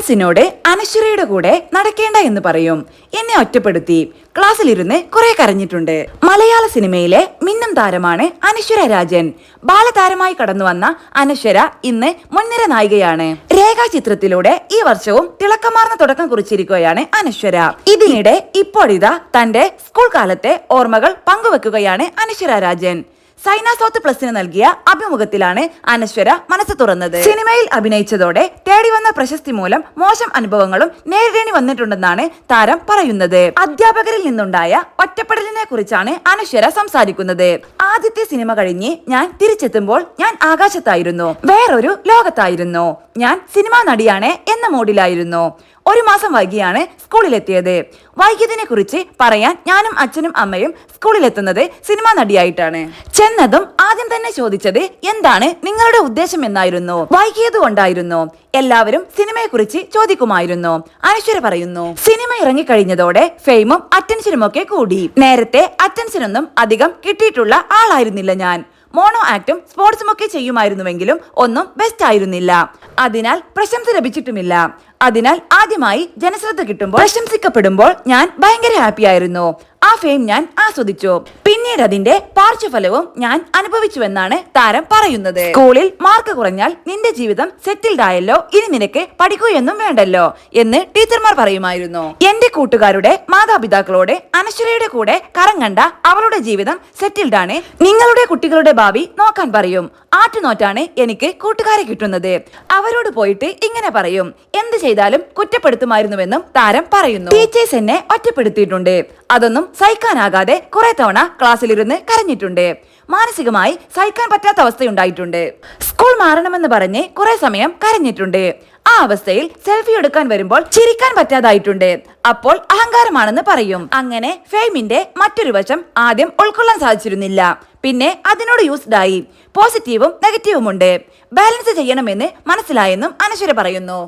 ഫ്രണ്ട്സിനോട് അനശ്വരയുടെ കൂടെ നടക്കേണ്ട എന്ന് പറയും. എന്നെ ഒറ്റപ്പെടുത്തി. ക്ലാസ്സിലിരുന്ന് കുറെ കരഞ്ഞിട്ടുണ്ട്. മലയാള സിനിമയിലെ മിന്നും താരമാണ് അനശ്വര രാജൻ. ബാലതാരമായി കടന്നു വന്ന അനശ്വര ഇന്ന് മുൻനിര നായികയാണ്. രേഖാ ചിത്രത്തിലൂടെ ഈ വർഷവും തിളക്കമാർന്ന തുടക്കം കുറിച്ചിരിക്കുകയാണ് അനശ്വര. ഇതിനിടെ ഇപ്പോഴിതാ തന്റെ സ്കൂൾ കാലത്തെ ഓർമ്മകൾ പങ്കുവെക്കുകയാണ് അനശ്വര രാജൻ. സൈന സൗത്ത് പ്ലസിന് നൽകിയ അഭിമുഖത്തിലാണ് അനശ്വര മനസ്സ് തുറന്നത്. സിനിമയിൽ അഭിനയിച്ചതോടെ തേടി വന്ന പ്രശസ്തി മൂലം മോശം അനുഭവങ്ങളും നേരിടേണ്ടി വന്നിട്ടുണ്ടെന്നാണ് താരം പറയുന്നത്. അധ്യാപകരിൽ നിന്നുണ്ടായ ഒറ്റപ്പെടലിനെ കുറിച്ചാണ് അനശ്വര സംസാരിക്കുന്നത്. ആദ്യത്തെ സിനിമ കഴിഞ്ഞ് ഞാൻ തിരിച്ചെത്തുമ്പോൾ ഞാൻ ആകാശത്തായിരുന്നു, വേറൊരു ലോകത്തായിരുന്നു. ഞാൻ സിനിമാ നടിയാണ് എന്ന മോഡിലായിരുന്നു. 1 മാസം വൈകിയാണ് സ്കൂളിലെത്തിയത്. വൈകിയതിനെ കുറിച്ച് പറയാൻ ഞാനും അച്ഛനും അമ്മയും സ്കൂളിലെത്തുന്നത് സിനിമാ നടിയായിട്ടാണ്. ചെന്നതും ആദ്യം തന്നെ ചോദിച്ചത് എന്താണ് നിങ്ങളുടെ ഉദ്ദേശം എന്നായിരുന്നു. വൈകിയത് കൊണ്ടായിരുന്നു. എല്ലാവരും സിനിമയെ കുറിച്ച് ചോദിക്കുമായിരുന്നു. അനശ്വര പറയുന്നു. സിനിമ ഇറങ്ങിക്കഴിഞ്ഞതോടെ ഫെയിമും അറ്റൻഷനും ഒക്കെ കൂടി. നേരത്തെ അറ്റൻഷനൊന്നും അധികം കിട്ടിയിട്ടുള്ള ആളായിരുന്നില്ല ഞാൻ. മോണോ ആക്ടും സ്പോർട്സും ഒക്കെ ചെയ്യുമായിരുന്നുവെങ്കിലും ഒന്നും ബെസ്റ്റ് ആയിരുന്നില്ല. അതിനാൽ പ്രശംസ ലഭിച്ചിട്ടുമില്ല. അതിനാൽ ആദ്യമായി ജനശ്രദ്ധ കിട്ടുമ്പോൾ, പ്രശംസിക്കപ്പെടുമ്പോൾ ഞാൻ ഭയങ്കര ഹാപ്പി ആയിരുന്നു. ആ ഫെയിം ഞാൻ ആസ്വദിച്ചു. പിന്നീട് അതിന്റെ പാർശ്വഫലവും ഞാൻ അനുഭവിച്ചുവെന്നാണ് താരം പറയുന്നത്. സ്കൂളിൽ മാർക്ക് കുറഞ്ഞാൽ നിന്റെ ജീവിതം സെറ്റിൽഡ് ആയല്ലോ, ഇനി നിനക്ക് പഠിക്കുകയൊന്നും വേണ്ടല്ലോ എന്ന് ടീച്ചർമാർ പറയുമായിരുന്നു. എന്റെ കൂട്ടുകാരുടെ മാതാപിതാക്കളോട് അനശ്വരയുടെ കൂടെ കറങ്ങണ്ട, അവളുടെ ജീവിതം സെറ്റിൽഡ് ആണ്, നിങ്ങളുടെ കുട്ടികളുടെ ഭാവി നോക്കാൻ പറയും. ആറ്റുനോറ്റാണ് എനിക്ക് കൂട്ടുകാരെ കിട്ടുന്നത്. അവരോട് പോയിട്ട് ഇങ്ങനെ പറയും, എന്ത് ചെയ്താലും കുറ്റപ്പെടുത്തുമായിരുന്നുവെന്നും താരം പറയുന്നു. ടീച്ചേഴ്സ് എന്നെ ഒറ്റപ്പെടുത്തിയിട്ടുണ്ട്. അതൊന്നും സഹിക്കാനാകാതെ കുറെ തവണ ക്ലാസ്സിലിരുന്ന് കരഞ്ഞിട്ടുണ്ട്. മാനസികമായി സഹിക്കാൻ പറ്റാത്ത അവസ്ഥയുണ്ടായിട്ടുണ്ട്. സ്കൂൾ മാറണമെന്ന് പറഞ്ഞ് കുറെ സമയം കരഞ്ഞിട്ടുണ്ട്. ആ അവസ്ഥയിൽ സെൽഫി എടുക്കാൻ വരുമ്പോൾ ചിരിക്കാൻ പറ്റാതായിട്ടുണ്ട്. അപ്പോൾ അഹങ്കാരമാണെന്ന് പറയും. അങ്ങനെ ഫെയിമിന്റെ മറ്റൊരു വശം ആദ്യം ഉൾക്കൊള്ളാൻ സാധിച്ചിരുന്നില്ല. പിന്നെ അതിനോട് യൂസ്ഡ് ആയി. പോസിറ്റീവും നെഗറ്റീവും ഉണ്ട്. ബാലൻസ് ചെയ്യണമെന്ന് മനസ്സിലായെന്നും അനശ്വര പറയുന്നു.